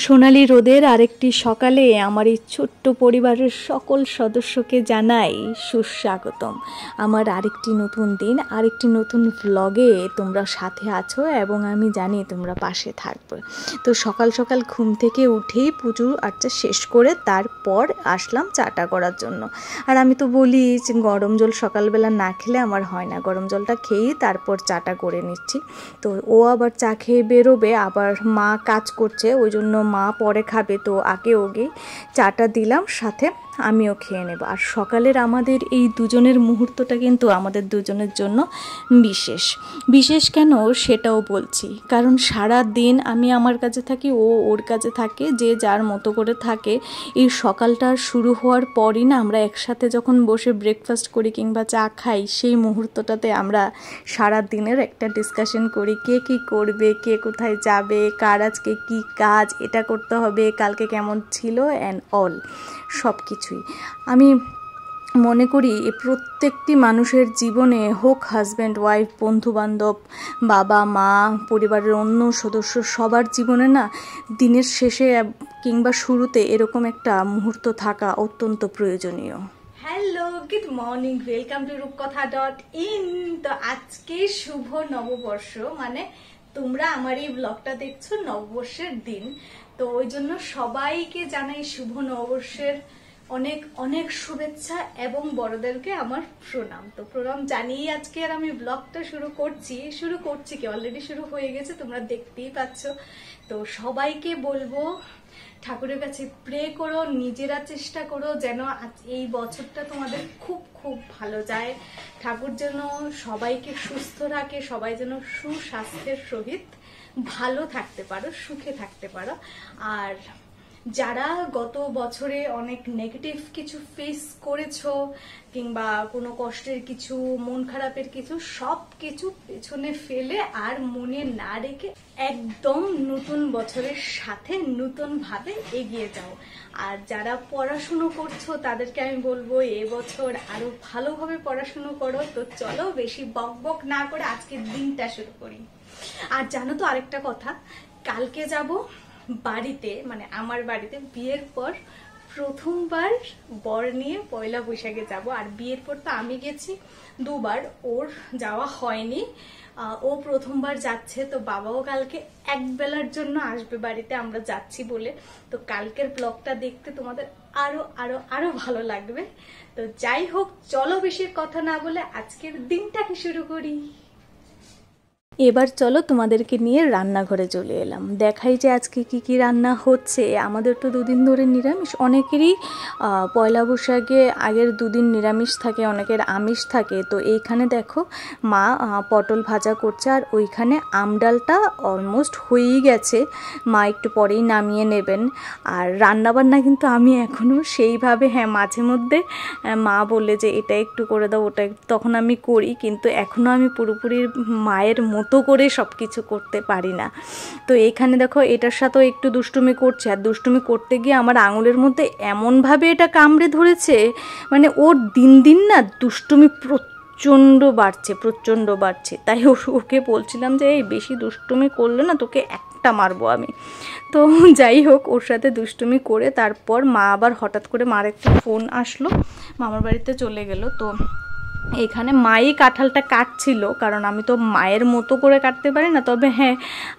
সোনালি রোদের আরেকটি সকালে আমার এই ছোট্ট পরিবারের সকল সদস্যকে জানাই সুস্বাগতম। আমার আরেকটি নতুন দিন, আরেকটি নতুন ভ্লগে তোমরা সাথে আছো এবং আমি জানি তোমরা পাশে থাকবে। তো সকাল সকাল ঘুম থেকে উঠেই পুজো আর্চা শেষ করে তারপর আসলাম চাটা করার জন্য। আর আমি তো বলি যে গরম জল সকালবেলা না খেলে আমার হয় না, গরম জলটা খেয়েই তারপর চাটা করে নিচ্ছি। তো ও আবার চা খেয়ে বেরোবে, আবার মা কাজ করছে, ওই জন্য মা পরে খাবে, তো আগে ওকে চাটা দিলাম, সাথে আমিও খেয়ে নেব। আর সকালের আমাদের এই দুজনের মুহূর্তটা কিন্তু আমাদের দুজনের জন্য বিশেষ কেন সেটাও বলছি। কারণ সারা দিন আমি আমার কাছে থাকি, ও ওর কাছে থাকে, যে যার মতো করে থাকে। এই সকালটা শুরু হওয়ার পরই না আমরা একসাথে যখন বসে ব্রেকফাস্ট করি কিংবা চা খাই, সেই মুহূর্তটাতে আমরা সারা দিনের একটা ডিসকাশন করি, কে কী করবে, কে কোথায় যাবে, কার আজকে কী কাজ, এটা করতে হবে, কালকে কেমন ছিল, অ্যান্ড অল সব কিছুই। আমি মনে করি প্রত্যেকটি মানুষের জীবনে, হোক হাজব্যান্ড ওয়াইফ, বন্ধুবান্ধব, বাবা মা, পরিবারের অন্য সদস্য, সবার জীবনে না দিনের শেষে কিংবা শুরুতে এরকম একটা মুহূর্ত থাকা অত্যন্ত প্রয়োজনীয়। Hello, good morning, welcome to রূপকথা.in। তো আজকে শুভ নববর্ষ, মানে তোমরা আমার এই ব্লগটা দেখছো নববর্ষের দিন, তো ওই জন্য সবাইকে জানাই শুভ নববর্ষের অনেক অনেক শুভেচ্ছা এবং বড়দেরকে আমার প্রণাম। তো প্রণাম জানিয়ে আজকে আর আমি ব্লগটা শুরু করছি কি অলরেডি শুরু হয়ে গেছে, তোমরা দেখতেই পাচ্ছ। তো সবাইকে বলবো ঠাকুরের কাছে প্রে করো, নিজেরা চেষ্টা করো যেন এই বছরটা তোমাদের খুব খুব ভালো যায়। ঠাকুর যেন সবাইকে সুস্থ রাখে, সবাই যেন সুস্বাস্থ্যের সহিত ভালো থাকতে পারো, সুখে থাকতে পারো। আর যারা গত বছরে অনেক নেগেটিভ কিছু ফেস করেছো কিংবা কোনো কষ্টের কিছু, মন খারাপের কিছু, সব কিছু পেছনে ফেলে আর মনে না রেখে একদম নতুন বছরের সাথে নতুন ভাবে এগিয়ে যাও। আর যারা পড়াশুনো করছো তাদেরকে আমি বলবো এবছর আরো ভালোভাবে পড়াশুনো করো। তো চলো বেশি বকবক না করে আজকের দিনটা শুরু করি। আর জানো তো আরেকটা কথা, কালকে যাব বাড়িতে, মানে আমার বাড়িতে, বিয়ের পর প্রথমবার বর নিয়ে পয়লা বৈশাখে যাব। আর বিয়ের পর তো আমি গেছি দুবার, ওর যাওয়া হয়নি, ও প্রথমবার যাচ্ছে। তো বাবাও কালকে এক বেলার জন্য আসবে বাড়িতে আমরা যাচ্ছি বলে। তো কালকের ব্লগটা দেখতে তোমাদের আরো আরো আরো ভালো লাগবে। তো যাই হোক, চলো বেশি কথা না বলে আজকের দিনটাকে শুরু করি। এবার চলো তোমাদেরকে নিয়ে রান্নাঘরে চলে এলাম, দেখাই যে আজকে কি কি রান্না হচ্ছে। আমাদের তো দুদিন ধরে নিরামিষ, অনেকেরই পয়লা বৈশাখে আগের দুদিন নিরামিষ থাকে, অনেকের আমিষ থাকে। তো এইখানে দেখো মা পটল ভাজা করছে, আর ওইখানে আমডালটা অলমোস্ট হয়েই গেছে, মা একটু পরেই নামিয়ে নেবেন। আর রান্নাবান্না কিন্তু আমি এখনও সেইভাবে, হ্যাঁ মাঝে মধ্যে মা বলে যে এটা একটু করে দাও, ওটা, তখন আমি করি, কিন্তু এখনও আমি পুরোপুরি মায়ের মতো করে সব কিছু করতে পারি না। তো এইখানে দেখো এটার সাথেও একটু দুষ্টুমি করছে, আর দুষ্টুমি করতে গিয়ে আমার আঙুলের মধ্যে এমনভাবে এটা কামড়ে ধরেছে, মানে ওর দিন দিন না দুষ্টুমি প্রচণ্ড বাড়ছে। তাই ওকে বলছিলাম যে এই বেশি দুষ্টুমি করলে না তোকে একটা মারবো আমি। তো যাই হোক, ওর সাথে দুষ্টুমি করে তারপর মা আবার হঠাৎ করে মার একটা ফোন আসলো, মামার বাড়িতে চলে গেল। তো এখানে মাই কাঁঠালটা কাটছিল, কারণ আমি তো মায়ের মতো করে কাটতে পারি না, তবে হ্যাঁ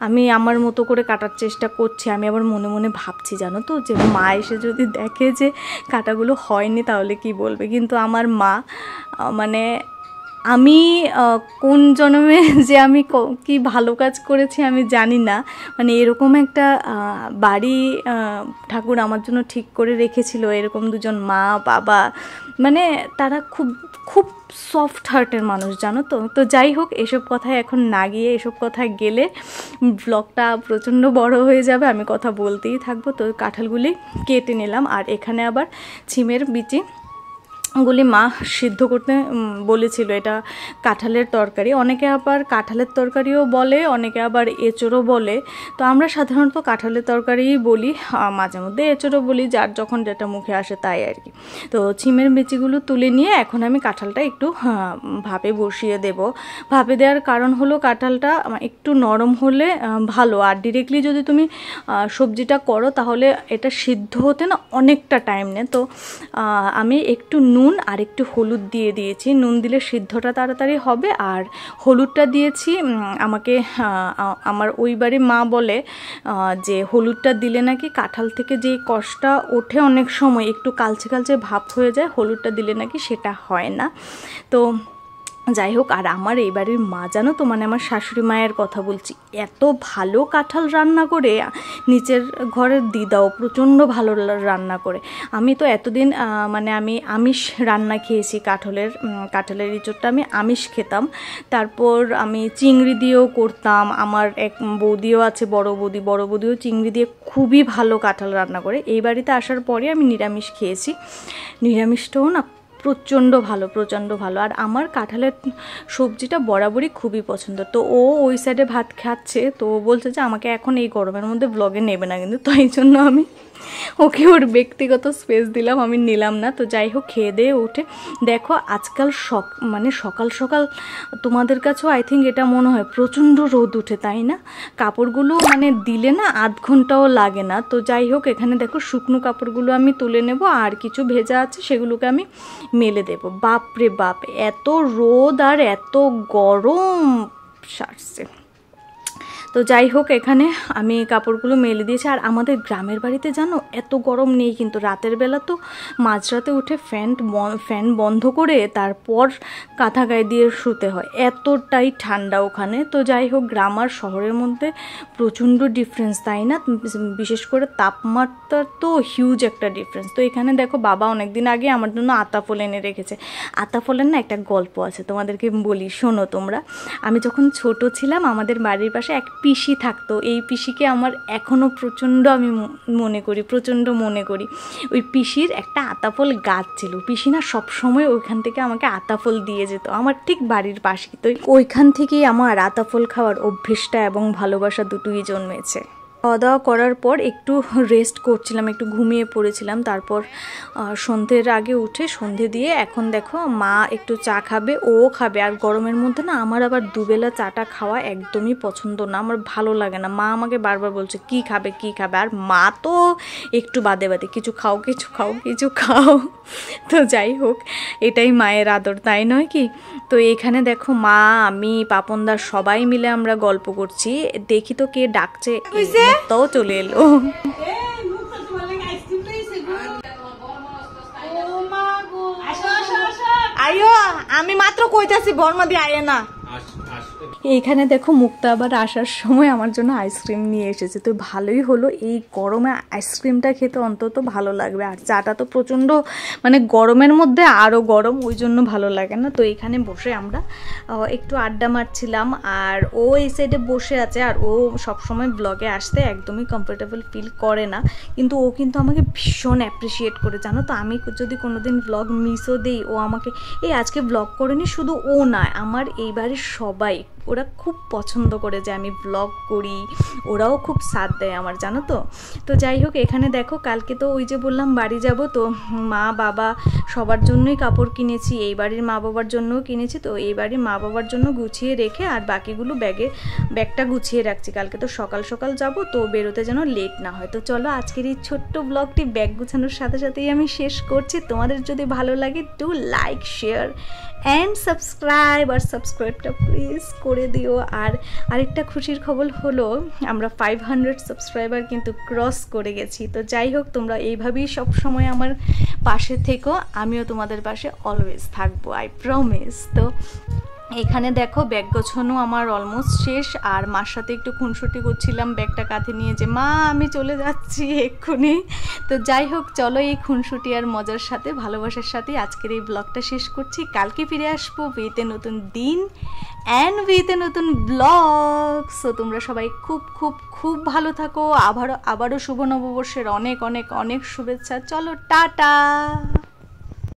আমি আমার মতো করে কাটার চেষ্টা করছি। আমি আবার মনে মনে ভাবছি জানো তো, যে মা এসে যদি দেখে যে কাটাগুলো হয়নি তাহলে কি বলবে। কিন্তু আমার মা, মানে আমি কোন জন্মে যে আমি কি ভালো কাজ করেছি আমি জানি না, মানে এরকম একটা বাড়ি ঠাকুর আমার জন্য ঠিক করে রেখেছিল, এরকম দুজন মা বাবা, মানে তারা খুব খুব সফট হার্টের মানুষ জানো তো। তো যাই হোক, এসব কথায় এখন না গিয়ে, এসব কথায় গেলে ব্লগটা প্রচণ্ড বড় হয়ে যাবে, আমি কথা বলতেই থাকবো। তো কাঁঠালগুলি কেটে নিলাম, আর এখানে আবার ছিমের বিচি গুলি মা সিদ্ধ করতে বলেছিল। এটা কাঁঠালের তরকারি, অনেকে আবার কাঁঠালের তরকারিও বলে, অনেকে আবার এঁচোড়ও বলে। তো আমরা সাধারণত কাঁঠালের তরকারিই বলি, মাঝে মধ্যে এঁচোড়ও বলি, যার যখন যেটা মুখে আসে তাই আর কি। তো ছিমের বিচিগুলো তুলে নিয়ে এখন আমি কাঁঠালটা একটু ভাপে বসিয়ে দেব। ভাপে দেওয়ার কারণ হলো কাঁঠালটা একটু নরম হলে ভালো, আর ডিরেক্টলি যদি তুমি সবজিটা করো তাহলে এটা সিদ্ধ হতে না অনেকটা টাইম নেয়। তো আমি একটু নুন আর একটু হলুদ দিয়ে দিয়েছি, নুন দিলে সিদ্ধটা তাড়াতাড়ি হবে, আর হলুদটা দিয়েছি। আমাকে আমার ওই বাড়ির মা বলে যে হলুদটা দিলে নাকি কাঁঠাল থেকে যে কষটা ওঠে অনেক সময় একটু কালচে কালচে ভাব হয়ে যায়, হলুদটা দিলে নাকি সেটা হয় না। তো যাই হোক, আর আমার এই বাড়ির মা জানো তো, মানে আমার শাশুড়ি মায়ের কথা বলছি, এত ভালো কাঁঠাল রান্না করে, নিচের ঘরের দিদাও প্রচণ্ড ভালো রান্না করে। আমি তো এতদিন মানে আমি আমিষ রান্না খেয়েছি, কাঁঠালের ইঁচড়টা আমি আমিষ খেতাম। তারপর আমি চিংড়ি দিয়েও করতাম, আমার এক বৌদিও আছে, বড় বৌদিও চিংড়ি দিয়ে খুবই ভালো কাঁঠাল রান্না করে। এই বাড়িতে আসার পরে আমি নিরামিষ খেয়েছি, নিরামিষটাও না প্রচণ্ড ভালো। আর আমার কাঁঠালের সবজিটা বরাবরই খুবই পছন্দ। তো ও ওই সাইডে ভাত খাচ্ছে, তো ও বলছে যে আমাকে এখন এই গরমের মধ্যে ব্লগে নেবে না কিন্তু, তো এই জন্য আমি ওকে ওর ব্যক্তিগত স্পেস দিলাম, আমি নিলাম না। তো যাই হোক, খেয়ে দিয়ে উঠে দেখো আজকাল মানে সকাল সকাল তোমাদের কাছেও আই থিঙ্ক এটা মনে হয় প্রচণ্ড রোদ উঠে, তাই না? কাপড়গুলো মানে দিলে না আধ ঘন্টাও লাগে না। তো যাই হোক, এখানে দেখো শুকনো কাপড়গুলো আমি তুলে নেব, আর কিছু ভেজা আছে সেগুলোকে আমি মেলে দেব। বাপরে বাপ, এত রোদ আর এত গরম সারছে। তো যাই হোক, এখানে আমি কাপড়গুলো মেলে দিয়েছি। আর আমাদের গ্রামের বাড়িতে জানো এত গরম নেই, কিন্তু রাতের বেলা তো মাঝরাতে উঠে ফ্যান বন্ধ করে তারপর কাঁথা গায়ে দিয়ে শুতে হয়, এতটাই ঠান্ডা ওখানে। তো যাই হোক, গ্রাম আর শহরের মধ্যে প্রচণ্ড ডিফারেন্স, তাই না? বিশেষ করে তাপমাত্রার তো হিউজ একটা ডিফারেন্স। তো এখানে দেখো বাবা অনেকদিন আগে আমার জন্য আতাফল এনে রেখেছে। আতাফলের না একটা গল্প আছে, তোমাদেরকে বলি, শোনো তোমরা। আমি যখন ছোট ছিলাম, আমাদের বাড়ির পাশে এক পিসি থাকতো। এই পিসিকে আমার এখনও আমি প্রচণ্ড মনে করি। ওই পিসির একটা আতাফল গাছ ছিল, পিসি না সবসময় ওইখান থেকে আমাকে আতাফল দিয়ে যেত, আমার ঠিক বাড়ির পাশে। তো ওইখান থেকেই আমার আতাফল খাওয়ার অভ্যেসটা এবং ভালোবাসা দুটোই জন্মেছে। খাওয়া দাওয়া করার পর একটু রেস্ট করছিলাম, একটু ঘুমিয়ে পড়েছিলাম। তারপর সন্ধ্যের আগে উঠে সন্ধে দিয়ে এখন দেখো মা একটু চা খাবে, ও খাবে। আর গরমের মধ্যে না আমার আবার দুবেলা চাটা খাওয়া একদমই পছন্দ না, আমার ভালো লাগে না। মা আমাকে বারবার বলছে কি খাবে। আর মা তো একটু বাদে কিছু খাও। তো যাই হোক, এটাই মায়ের আদর, তাই নয় কি? তো এখানে দেখো মা, আমি, পাপনদা সবাই মিলে আমরা গল্প করছি। দেখি তো কে ডাকছে, তাও চলে এলো। আইও, আমি মাত্র কইতাছি বর্মাদি আয়ে না। এইখানে দেখো মুক্তা আবার আসার সময় আমার জন্য আইসক্রিম নিয়ে এসেছে। তো ভালোই হলো, এই গরমে আইসক্রিমটা খেতে অন্তত ভালো লাগবে। আর চাটা তো প্রচণ্ড মানে গরমের মধ্যে আরও গরম, ওই জন্য ভালো লাগে না। তো এখানে বসে আমরা একটু আড্ডা মারছিলাম, আর ও এই সাইডে বসে আছে। আর ও সবসময় ব্লগে আসতে একদমই কমফোর্টেবল ফিল করে না, কিন্তু ও কিন্তু আমাকে ভীষণ অ্যাপ্রিসিয়েট করে, জানো তো। আমি যদি কোনোদিন ব্লগ মিসও দিই, ও আমাকে এই আজকে ব্লগ করেনি, শুধু ও নয়, আমার এই বাড়ির সবাই, ওরা খুব পছন্দ করে যে আমি ব্লগ করি, ওরাও খুব সাথ দেয় আমার, জানো তো। তো যাই হোক, এখানে দেখো কালকে তো ওই যে বললাম বাড়ি যাব, তো মা বাবা সবার জন্যই কাপড় কিনেছি, এই বাড়ির মা বাবার জন্যও কিনেছি। তো এই বাড়ির মা বাবার জন্য গুছিয়ে রেখে আর বাকিগুলো ব্যাগটা গুছিয়ে রাখছি। কালকে তো সকাল সকাল যাব, তো বেরোতে যেন লেট না হয়। তো চলো আজকের এই ছোট্ট ব্লগটি ব্যাগ গুছানোর সাথে সাথেই আমি শেষ করছি। তোমাদের যদি ভালো লাগে to like, share and subscribe, আর সাবস্ক্রাইবটা প্লিজ করে দিও। আর আরেকটা খুশির খবর হলো, আমরা 500 সাবস্ক্রাইবার কিন্তু ক্রস করে গেছি। তো যাই হোক, তোমরা এইভাবেই সব সময় আমার পাশে থেকো, আমিও তোমাদের পাশে অলওয়েজ থাকবো, আই প্রমিস। তো এখানে দেখো ব্যাগ গোছানো আমার অলমোস্ট শেষ, আর মার সাথে একটু খুনসুটি করছিলাম ব্যাগটা কাঁধে নিয়ে, যে মা আমি চলে যাচ্ছি এক্ষুনি। তো যাই হোক, চলো এই খুনসুটি আর মজার সাথে, ভালোবাসার সাথে আজকের এই ব্লগটা শেষ করছি। কালকে ফিরে আসবো উইথ এ নতুন দিন অ্যান্ড উইথ এ নতুন ব্লগ। সো তোমরা সবাই খুব খুব খুব ভালো থাকো। আবারও শুভ নববর্ষের অনেক অনেক অনেক শুভেচ্ছা। চলো টাটা।